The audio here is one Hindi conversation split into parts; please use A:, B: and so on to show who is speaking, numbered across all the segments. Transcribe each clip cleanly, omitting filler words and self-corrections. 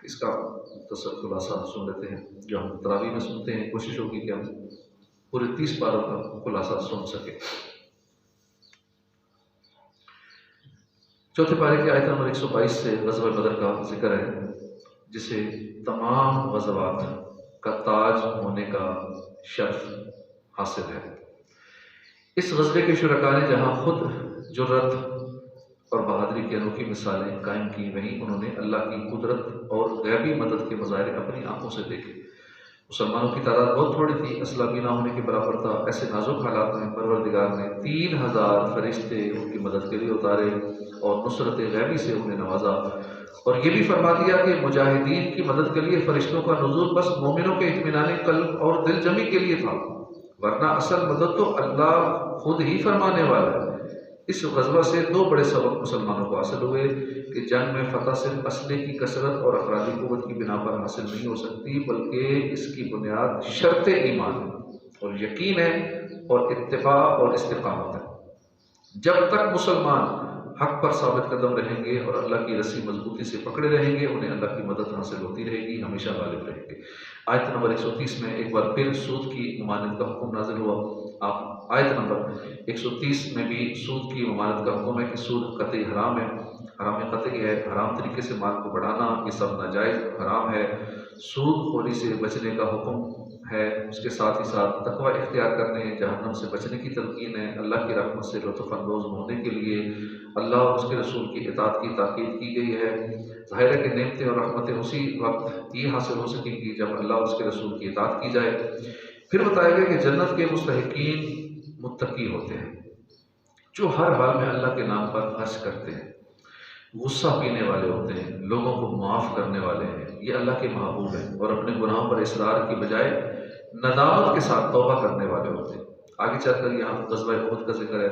A: इसका मुख्तसर खुलासा सुन लेते हैं जो हम तरावी में सुनते हैं। कोशिश होगी कि हम पूरे 30 पारों का खुलासा सुन सके। चौथे पारे की आयत नंबर 122 से ग़ज़वा बदर का जिक्र है, जिसे तमाम ग़ज़वात का ताज होने का शर्फ हासिल है। इस ग़ज़वे के शुरका ने जहाँ खुद जुर्रत और बहादुरी की अनोखी मिसालें कायम की, वहीं उन्होंने अल्लाह की कुदरत और गैबी मदद के मज़ाहिर अपनी आंखों से देखे। मुसलमानों की तादाद बहुत थोड़ी थी, असला भी ना होने के बराबर था। ऐसे नाजुक हालात में परवरदिगार ने 3000 फरिश्ते उनकी मदद के लिए उतारे और नुसरत गैबी से उन्हें नवाजा। और ये भी फरमा दिया कि मुजाहिदीन की मदद के लिए फरिश्तों का नुज़ूल बस मोमिनों के इत्मीनान कल्ब और दिल जमी के लिए था, वरना असल मदद तो अल्लाह खुद ही फरमाने वाला है। इस ग़ज़वा से दो बड़े सबक मुसलमानों को हासिल हुए कि जंग में फ़तह सिर्फ असले की कसरत और अफरादी क़ुव्वत की बिना पर हासिल नहीं हो सकती, बल्कि इसकी बुनियाद शर्त ईमान और यकीन है और इत्तिबा और इस्तिक़ामत है। जब तक मुसलमान हक पर साबित कदम रहेंगे और अल्लाह की रस्सी मजबूती से पकड़े रहेंगे, उन्हें अल्लाह की मदद हासिल होती रहेगी, हमेशा गालिब रहेंगे। आयत नंबर 130 में एक बार फिर सूद की ममानत का हुक्म नाजिल हुआ। आप आयत नंबर 130 में भी सूद की ममानत का हुक्म है कि सूद कतई हराम है, हराम कतई है, हराम तरीके से माल को बढ़ाना ये सब नाजायज़ हराम है। सूद खोरी से बचने का हुक्म है, उसके साथ ही साथ तकवा इख्तियार करने, जहन्नम से बचने की तलकीन है, अल्लाह की रहमत से लुत्फ़ अंदोज़ होने के लिए अल्लाह और उसके रसूल की इताअत की ताकीद की गई है। ज़ाहिर है कि नेमतें और रहमतें उसी वक्त ही हासिल हो सकेंगी जब अल्लाह और उसके रसूल की इताअत की जाए। फिर बताया गया कि जन्नत के मुस्तहिकीन मुत्तकी होते हैं, जो हर हाल में अल्लाह के नाम पर खर्च करते हैं, गुस्सा पीने वाले होते हैं, लोगों को माफ़ करने वाले हैं, ये अल्लाह के महबूब हैं और अपने गुनाहों पर इसरार की बजाय नदामत के साथ तौबा करने वाले होते हैं। आगे चलकर यहाँ ग़ज़वा उहद का जिक्र है,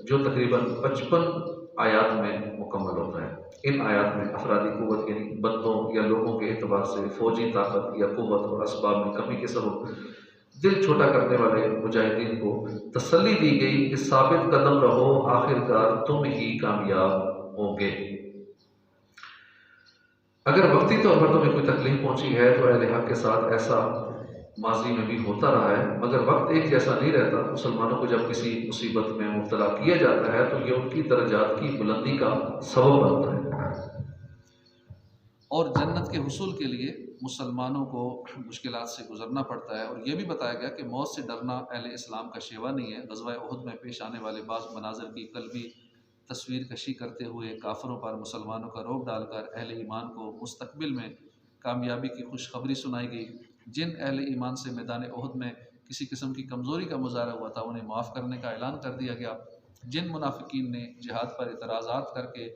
A: जो तकरीबन 55 आयात में मुकम्मल होता है। इन आयात में अफरादी क़ुव्वत यानी बंदों या लोगों के एतबार से फ़ौजी ताकत या क़ुव्वत और असबाब में कमी के सबब दिल छोटा करने वाले मुजाहिदीन को तसल्ली दी गई कि साबित कदम रहो, आखिरकार तुम ही कामयाब होगे। अगर वक्ती तौर पर तुम्हें कोई तकलीफ पहुंची है तो अहले हक के साथ ऐसा माजी में भी होता रहा है, मगर वक्त एक जैसा नहीं रहता। मुसलमानों को जब किसी मुसीबत में मुब्तला किया जाता है तो ये उनकी दर्जात की बुलंदी का सबब बनता है।
B: और जन्नत के हुसूल के लिए मुसलमानों को मुश्किलात से गुजरना पड़ता है। और यह भी बताया गया कि मौत से डरना अहले इस्लाम का शेवा नहीं है। ग़ज़वा उहद में पेश आने वाले बाज़ मनाज़र की कल्बी तस्वीर कशी करते हुए काफिरों पर मुसलमानों का रोब डालकर अहले ईमान को मुस्तकबिल में कामयाबी की खुशखबरी सुनाई गई। जिन अहले ईमान से मैदान उहद में किसी किस्म की कमज़ोरी का मुजाहरा हुआ था, उन्हें माफ़ करने का ऐलान कर दिया गया। जिन मुनाफिकीन ने जिहाद पर इतराज़ात करके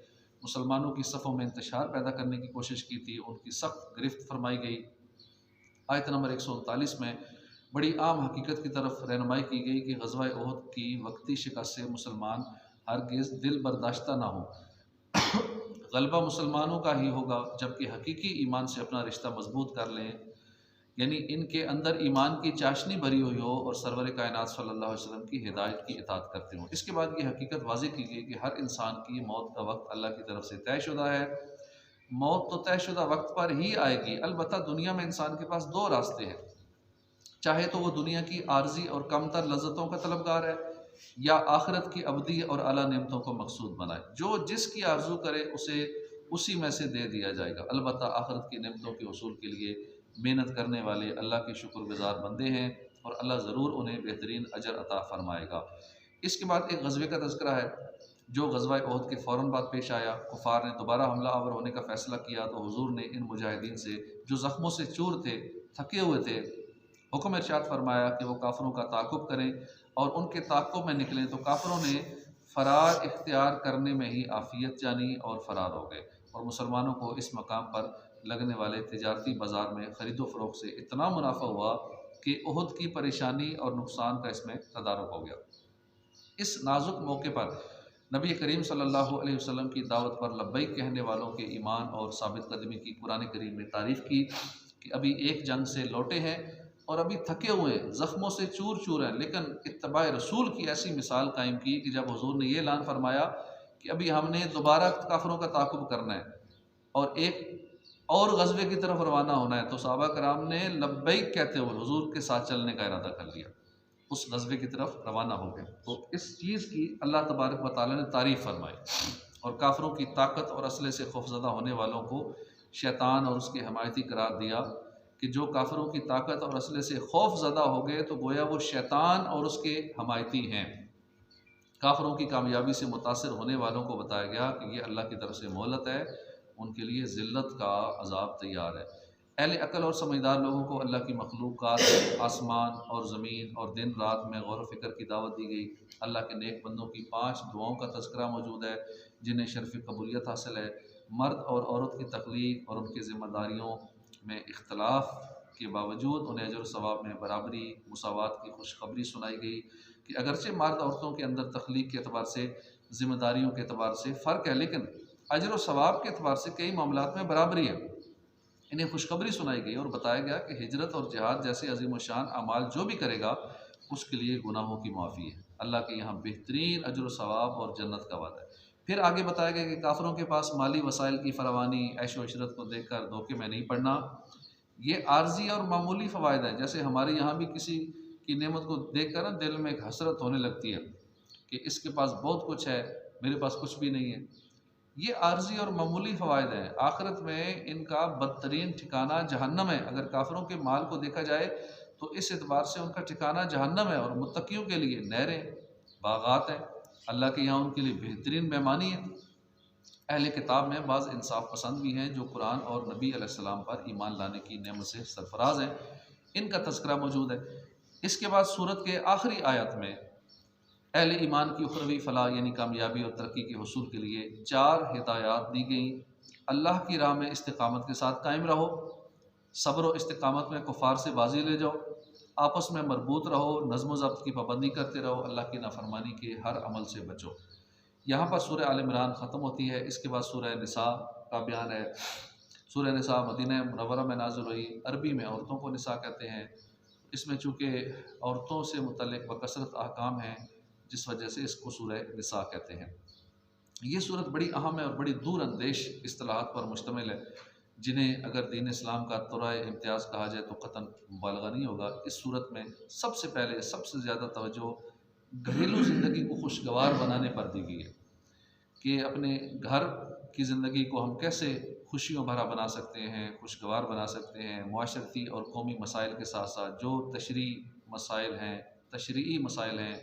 B: मुसलमानों की सफ़ों में इंतशार पैदा करने की कोशिश की थी, उनकी सख्त गिरफ्त फरमाई गई। आयत नंबर 139 में बड़ी आम हकीकत की तरफ रहनुमाई की गई कि ग़ज़वा उहद की वक्ती शिकस्त से मुसलमान हरगिज़ दिल बर्दाश्ता ना हो। गलबा मुसलमानों का ही होगा, जबकि हकीकी ईमान से अपना रिश्ता मजबूत कर लें, यानी इनके अंदर ईमान की चाशनी भरी हुई हो और सरवर कायनात सल्लल्लाहु अलैहि वसल्लम की हिदायत की इताअत करते हों। इसके बाद ये हकीकत वाज़ेह की गई कि हर इंसान की मौत का वक्त अल्लाह की तरफ से तयशुदा है। मौत तो तयशुदा वक्त पर ही आएगी। अलबत्ता दुनिया में इंसान के पास दो रास्ते हैं, चाहे तो वो दुनिया की आर्जी और कमतर लज्जतों का तलबगार है, या आखिरत की अबदी और आला नेमतों को मकसूद बनाए। जो जिसकी आरजू करे उसे उसी में से दे दिया जाएगा। अलबत्ता आखिरत की नेमतों के उसूल के लिए मेहनत करने वाले अल्लाह के शुक्रगुजार बंदे हैं और अल्लाह ज़रूर उन्हें बेहतरीन अजर अता फरमाएगा। इसके बाद एक ग़ज़वे का तज़किरा है जो ग़ज़वा उहद के फ़ौरन बाद पेश आया। कुफ़ार ने दोबारा हमला आवर होने का फ़ैसला किया तो हुज़ूर ने इन मुजाहिदीन से, जो ज़ख्मों से चूर थे, थके हुए थे, हुक्म इरशाद फरमाया कि वो काफिरों का ताक़ुब करें और उनके ताक़ुब में निकलें। तो काफिरों ने फ़रार इख्तियार करने में ही आफ़ियत जानी और फ़रार हो गए। और मुसलमानों को इस मकाम पर लगने वाले तिजारती बाज़ार में ख़रीदो फ़रोख्त से इतना मुनाफा हुआ कि उहद की परेशानी और नुकसान का इसमें तदारुक हो गया। इस नाजुक मौके पर नबी करीम सल्लल्लाहु अलैहि वसल्लम की दावत पर लब्बैक कहने वालों के ईमान और साबित कदमी की कुरान करीम ने तारीफ़ की कि अभी एक जंग से लौटे हैं और अभी थके हुए हैं, ज़ख्मों से चूर चूर हैं, लेकिन इत्तबा रसूल की ऐसी मिसाल कायम की कि जब हुजूर ने ये ऐलान फरमाया कि अभी हमने दोबारा काफिरों का ताक़ुब करना है और एक और गज़वे की तरफ रवाना होना है, तो सहाबा कराम ने लब्बैक कहते हुए हुजूर के साथ चलने का इरादा कर लिया, उस गज़वे की तरफ रवाना हो गए। तो इस चीज़ की अल्लाह तबारक व तआला ने तारीफ़ फरमाई और काफ़िरों की ताकत और असले से खौफज़दा होने वालों को शैतान और उसके हमायती करार दिया कि जो काफ़िरों की ताकत और असले से खौफज़दा हो गए तो गोया वो शैतान और उसके हमायती हैं। काफ़िरों की कामयाबी से मुतासिर होने वालों को बताया गया कि ये अल्लाह की तरफ से मोहलत है, उनके लिए ज़िल्लत का अज़ाब तैयार है। अहले अक़ल और समझदार लोगों को अल्लाह की मखलूक़ात, आसमान और ज़मीन और दिन रात में गौर व फ़िक्र की दावत दी गई। अल्लाह के नेक बंदों की 5 दुआओं का तज़किरा मौजूद है जिन्हें शर्फ़ कबूलियत हासिल है। मर्द और औरत की तख्लीक़ और उनकी ज़िम्मेदारियों में इख्तलाफ के बावजूद उन्हें अजर सवाब में बराबरी, मुसावात की खुशखबरी सुनाई गई कि अगरचे मर्द औरतों के अंदर तख्लीक़ के अतबार से, ज़िम्मेदारियों के अतबार से फ़र्क है, लेकिन अजर व सवाब के अतबार से कई मामलात में बराबरी है। इन्हें खुशखबरी सुनाई गई और बताया गया कि हिजरत और जिहाद जैसे अजीम व शान अमाल जो भी करेगा उसके लिए गुनाहों की माफ़ी है। अल्लाह के यहाँ बेहतरीन अजर व सवाब और जन्नत का वादा है। फिर आगे बताया गया कि काफिरों के पास माली वसाइल की फरावानी, ऐशो इशरत को देख कर धोखे में नहीं पड़ना। ये आर्जी और मामूली फ़वायद हैं। जैसे हमारे यहाँ भी किसी की नेमत को देख कर ना दिल में एक हसरत होने लगती है कि इसके पास बहुत कुछ है, मेरे पास कुछ भी नहीं है। ये आर्जी और मामूली फ़वायद हैं। आखिरत में इनका बदतरीन ठिकाना जहन्नम है। अगर काफिरों के माल को देखा जाए तो इस एतबार से उनका ठिकाना जहन्नम है और मुत्तकियों के लिए नहरें, बागात हैं। अल्लाह के यहाँ उनके लिए बेहतरीन मेहमानी है। अहले किताब में बाज़ इंसाफ पसंद भी हैं जो कुरान और नबी अलैहिस्सलाम पर ईमान लाने की नेमत से सरफराज हैं। इनका तज़किरा मौजूद है। इसके बाद सूरत के आखिरी आयत में अहले ईमान की उखरवी फ़लाह यानी कामयाबी और तरक्की के हसूल के लिए 4 हिदायत दी गई। अल्लाह की राह में इस्तिक़ामत के साथ कायम रहो, सब्र और इस्तिक़ामत में कुफ़ार से बाजी ले जाओ, आपस में मरबूत रहो, नज़्म व ज़ब्त की पाबंदी करते रहो, अल्लाह की नाफरमानी के हर अमल से बचो। यहाँ पर सूरह आल इमरान ख़त्म होती है। इसके बाद सूरह निसा का बयान है। सूरह निसा मदीना मुनव्वरा में नाज़िल हुई। अरबी में औरतों को निसा कहते हैं। इसमें चूँकि औरतों से मुतल्लिक़ बकसरत अहकाम हैं, जिस वजह से इसको सूरह निसा कहते हैं। ये सूरत बड़ी अहम है और बड़ी दूर अंदेश इस्तिलाहात पर मुश्तमिल है, जिन्हें अगर दीन इस्लाम का तुराए इम्तियाज़ कहा जाए तो क़तन मुबालगा नहीं होगा। इस सूरत में सबसे पहले सबसे ज़्यादा तवज्जो घरेलू ज़िंदगी को खुशगवार बनाने पर दी गई है कि अपने घर की ज़िंदगी को हम कैसे खुशियों भरा बना सकते हैं, खुशगवार बना सकते हैं। मुआशरती और कौमी मसाइल के साथ साथ जो तशरीई मसाइल हैं,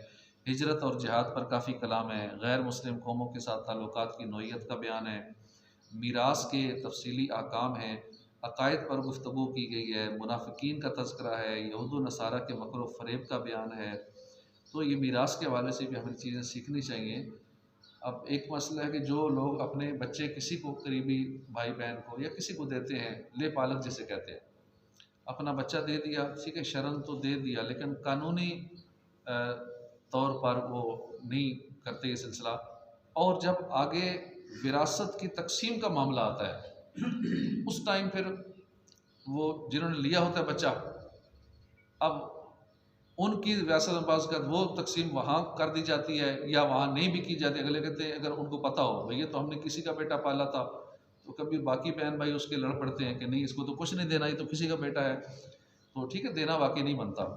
B: हिजरत और जिहाद पर काफ़ी कलाम है। गैर मुस्लिम कौमों के साथ ताल्लुकात की नौइयत का बयान है। मीरास के तफसीली अहकाम हैं। अकायद पर गुफ्तगू की गई है। मुनाफिकीन का तज़किरा है। यहूद व नसारा के मकर व फ़रेब का बयान है। तो ये मीरास के हवाले से भी हमें चीज़ें सीखनी चाहिए। अब एक मसला है कि जो लोग अपने बच्चे किसी को करीबी भाई बहन को या किसी को देते हैं, ले पालक जिसे कहते हैं, अपना बच्चा दे दिया, ठीक है, शरन तो दे दिया, लेकिन कानूनी तौर पर वो नहीं करते ये सिलसिला। और जब आगे विरासत की तकसीम का मामला आता है उस टाइम फिर वो जिन्होंने लिया होता है बच्चा, अब उनकी विरासत में पास कर वो तकसीम वहाँ कर दी जाती है या वहाँ नहीं भी की जाती। अगले कहते हैं, अगर उनको पता हो भैया तो हमने किसी का बेटा पाला था, तो कभी बाकी बहन भाई उसके लड़ पड़ते हैं कि नहीं इसको तो कुछ नहीं देना, ये तो किसी का बेटा है, तो ठीक है देना वाकई नहीं बनता।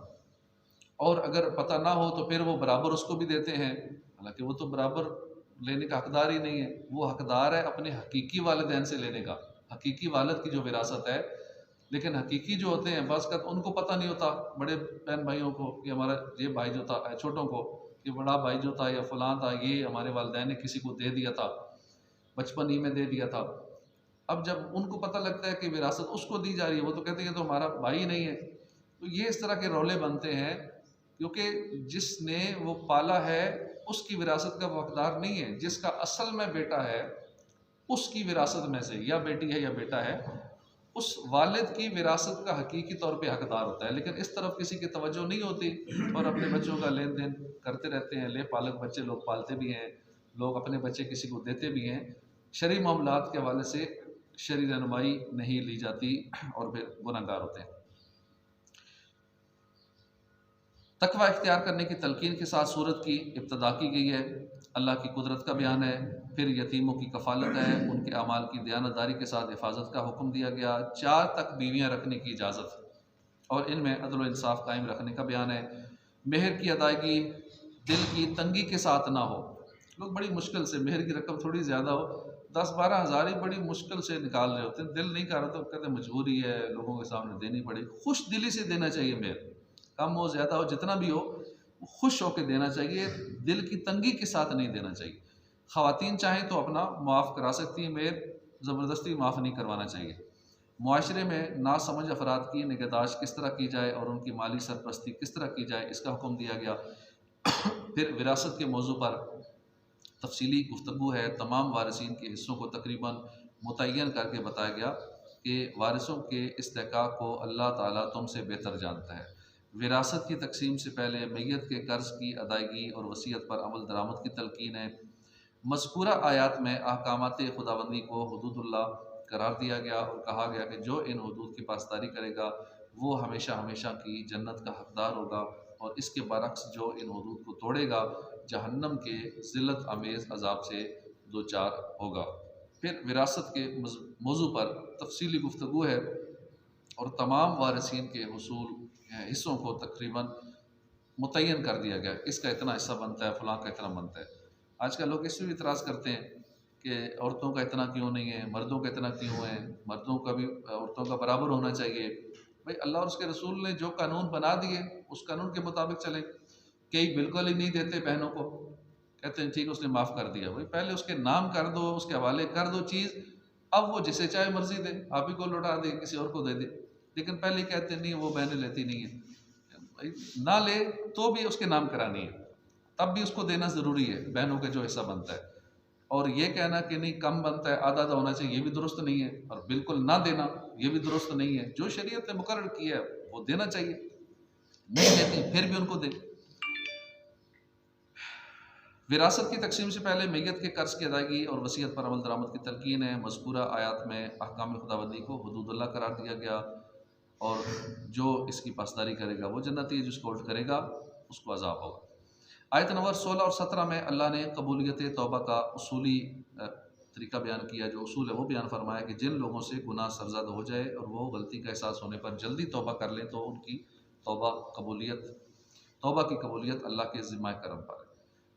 B: और अगर पता ना हो तो फिर वो बराबर उसको भी देते हैं, हालांकि वो तो बराबर लेने का हकदार ही नहीं है। वो हकदार है अपने हकीकी वालिदैन से लेने का, हकीकी वालिद की जो विरासत है। लेकिन हकीकी जो होते हैं बस का उनको पता नहीं होता, बड़े बहन भाइयों को कि हमारा ये भाई जो था, छोटों को कि बड़ा भाई जो था या फलां था, ये हमारे वालिदैन ने किसी को दे दिया था, बचपन ही में दे दिया था। अब जब उनको पता लगता है कि विरासत उसको दी जा रही है, वो तो कहते हैं तो हमारा भाई नहीं है। तो ये इस तरह के रौले बनते हैं क्योंकि जिसने वो पाला है उसकी विरासत का वो हकदार नहीं है। जिसका असल में बेटा है उसकी विरासत में से, या बेटी है या बेटा है, उस वालिद की विरासत का हकीकी तौर पे हकदार होता है। लेकिन इस तरफ किसी की तवज्जो नहीं होती और अपने बच्चों का लेन देन करते रहते हैं। ले पालक बच्चे लोग पालते भी हैं, लोग अपने बच्चे किसी को देते भी हैं। शरई मामलात के हवाले से शरई रहनुमाई नहीं ली जाती और फिर गुनहगार होते हैं। तकवा इख्तियार करने की तलकीन के साथ सूरत की इब्तदा की गई है। अल्लाह की कुदरत का बयान है। फिर यतीमों की कफ़ालत है, उनके अमाल की दयानतदारी के साथ हिफाजत का हुक्म दिया गया। 4 तक बीवियाँ रखने की इजाज़त और इनमें अदल व इंसाफ कायम रखने का बयान है। मेहर की अदायगी दिल की तंगी के साथ ना हो। लोग बड़ी मुश्किल से, मेहर की रकम थोड़ी ज़्यादा हो, 10-12 हज़ार ही बड़ी मुश्किल से निकाल रहे होते हैं। दिल नहीं कर रहा तो कहते मजबूरी है, लोगों के सामने देनी पड़ेगी। खुश दिली से देना चाहिए मेहर, कम हो ज़्यादा हो जितना भी हो, खुश होकर देना चाहिए, दिल की तंगी के साथ नहीं देना चाहिए। ख़वातीन चाहें तो अपना माफ़ करा सकती हैं मेहर, ज़बरदस्ती माफ़ नहीं करवाना चाहिए। मुआशरे में नासमझ अफराद की निगहदाश्त किस तरह की जाए और उनकी माली सरपरस्ती किस तरह की जाए, इसका हुक्म दिया गया। फिर विरासत के मौजू पर तफसीली गुफ्तगू है। तमाम वारिसीन के हिस्सों को तकरीबन मुतय्यन करके बताया गया कि वारिसों के इस्तेहकाक को अल्लाह ताला तुमसे बेहतर जानता है। विरासत की तकसीम से पहले मैयत के कर्ज़ की अदायगी और वसीयत पर अमल दरामद की तलकीन है। मज़कूरा आयात में अहकामात खुदाबंदी को हुदूदुल्लाह करार दिया गया और कहा गया कि जो इन हुदूद की पासदारी करेगा वो हमेशा हमेशा की जन्नत का हकदार होगा, और इसके बरक्स जो इन हुदूद को तोड़ेगा जहन्नम के ज़िल्लत आमेज़ अजाब से दो चार होगा। फिर विरासत के मौजू पर तफसीली गुफ्तगू है और तमाम वारिसीन के हुसूल हिस्सों को तकरीबन मुतय्यन कर दिया गया, इसका इतना हिस्सा बनता है, फ़लाँ का इतना बनता है। आजकल लोग इसमें भी इतराज़ करते हैं कि औरतों का इतना क्यों नहीं है, मर्दों का इतना क्यों है, मर्दों का भी औरतों का बराबर होना चाहिए। भाई अल्लाह और उसके रसूल ने जो कानून बना दिए उस कानून के मुताबिक चलें। कई बिल्कुल ही नहीं देते बहनों को, कहते हैं ठीक उसने माफ़ कर दिया। भाई पहले उसके नाम कर दो, उसके हवाले कर दो चीज़, अब वो जिसे चाहे मर्जी दे, आप ही को लौटा दे, किसी और को दे दे। लेकिन पहले कहते नहीं वो बहनें लेती नहीं है, भाई ना ले तो भी उसके नाम करानी है, तब भी उसको देना ज़रूरी है बहनों का जो हिस्सा बनता है। और ये कहना कि नहीं कम बनता है, आधा आधा होना चाहिए, ये भी दुरुस्त नहीं है, और बिल्कुल ना देना ये भी दुरुस्त नहीं है। जो शरीयत ने मुकर्रर किया है वो देना चाहिए, नहीं देती फिर भी उनको दे। विरासत की तकसीम से पहले मैयत के कर्ज की अदायगी और वसीयत पर अमल दरामद की तलकीन है। मज़कूरा आयात में अहकाम खुदाबंदी को हुदूदुल्लाह करार दिया गया और जो इसकी पासदारी करेगा वो जन्नती है, जिसको उल्ट करेगा उसको अजाब होगा। आयत नंबर 16 और 17 में अल्लाह ने कबूलियत तौबा का उसूली तरीका बयान किया। जो उसूल है वो बयान फरमाया कि जिन लोगों से गुनाह सरज़द हो जाए और वो गलती का एहसास होने पर जल्दी तौबा कर लें तो उनकी तौबा की कबूलियत अल्लाह के ज़िम्मा करम पर है।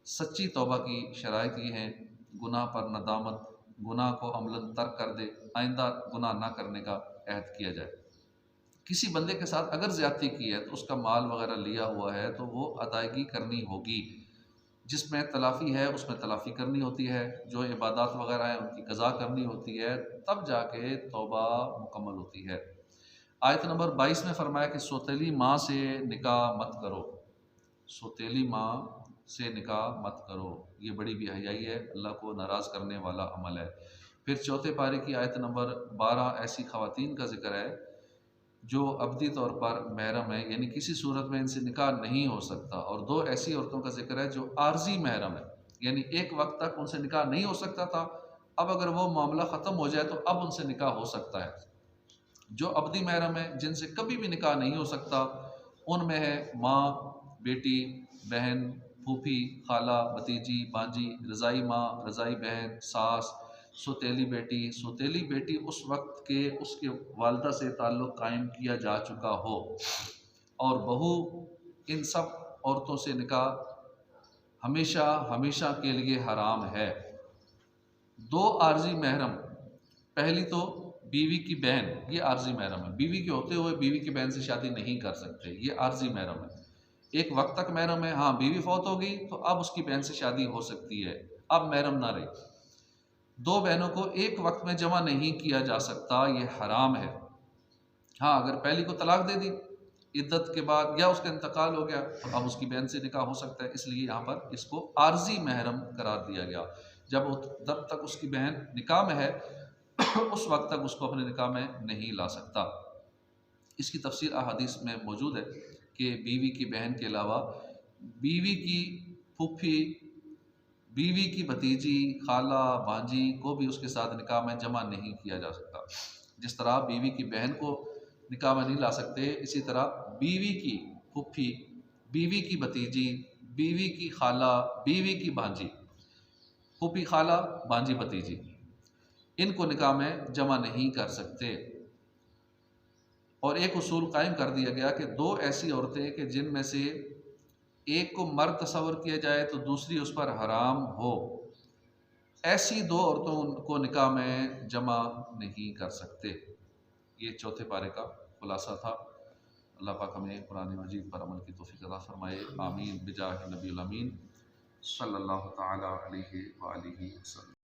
B: सच्ची तौबा की शराइत ये हैं, गुनाह पर नदामत, गुनाह को अमलन तर्क कर दे, आइंदा गुनाह ना करने का अहद किया जाए। किसी बंदे के साथ अगर ज़्यादती की है तो उसका माल वगैरह लिया हुआ है तो वो अदायगी करनी होगी। जिसमें तलाफ़ी है उसमें तलाफ़ी करनी होती है, जो इबादत वगैरह है उनकी क़ज़ा करनी होती है, तब जाके तौबा मुकम्मल होती है। आयत नंबर 22 में फरमाया कि सौतेली माँ से निकाह मत करो, सौतेली माँ से निकाह मत करो, ये बड़ी बेहयाई है, अल्लाह को नाराज़ करने वाला अमल है। फिर चौथे पारे की आयत नंबर 12 ऐसी ख़वातीन का ज़िक्र है जो अबदी तौर पर महरम है, यानी किसी सूरत में इनसे निकाह नहीं हो सकता, और 2 ऐसी औरतों का ज़िक्र है जो आर्जी महरम है, यानी एक वक्त तक उनसे निकाह नहीं हो सकता था, अब अगर वो मामला ख़त्म हो जाए तो अब उनसे निकाह हो सकता है। जो अबदी महरम है जिनसे कभी भी निकाह नहीं हो सकता उनमें है माँ, बेटी, बहन, फूफी, खाला, भतीजी, बांजी, रज़ाई माँ, रज़ाई बहन, सास, सौतेली बेटी उस वक्त के उसके वालदा से ताल्लुक़ कायम किया जा चुका हो, और बहू, इन सब औरतों से निकाह हमेशा हमेशा के लिए हराम है। 2 आर्जी महरम, पहली तो बीवी की बहन, ये आर्जी महरम है, बीवी के होते हुए बीवी की बहन से शादी नहीं कर सकते, ये आर्जी महरम है। एक वक्त तक महरम है, हाँ बीवी फौत हो गई तो अब उसकी बहन से शादी हो सकती है, अब महरम ना रही। 2 बहनों को एक वक्त में जमा नहीं किया जा सकता, ये हराम है। हाँ अगर पहली को तलाक दे दी इद्दत के बाद या उसका इंतकाल हो गया तो अब उसकी बहन से निकाह हो सकता है, इसलिए यहाँ पर इसको आर्जी महरम करार दिया गया। जब तक उसकी बहन निकाह में है उस वक्त तक उसको अपने निकाह में नहीं ला सकता। इसकी तफसीर अहादीस में मौजूद है कि बीवी की बहन के अलावा बीवी की फूफी, बीवी की भतीजी, खाला, भांजी को भी उसके साथ निकाह में जमा नहीं किया जा सकता। जिस तरह बीवी की बहन को निकाह में नहीं ला सकते, इसी तरह बीवी की फूफी, बीवी की भतीजी, बीवी की खाला, बीवी की भांजी, फूफी खाला, भांजी भतीजी, इनको निकाह में जमा नहीं कर सकते। और एक उसूल कायम कर दिया गया कि दो ऐसी औरतें कि जिनमें से एक को मर्द तस्वर किया जाए तो दूसरी उस पर हराम हो, ऐसी दो औरतों को निकाह में जमा नहीं कर सकते। ये चौथे पारे का खुलासा था। अल्लाह पाक हमें कुरान मजीद पर अमल की तौफीक अता फरमाए। आमीन बिजाह नबी अमीन सल्लल्लाहु तआला अलैहि व आलिहि वसल्लम।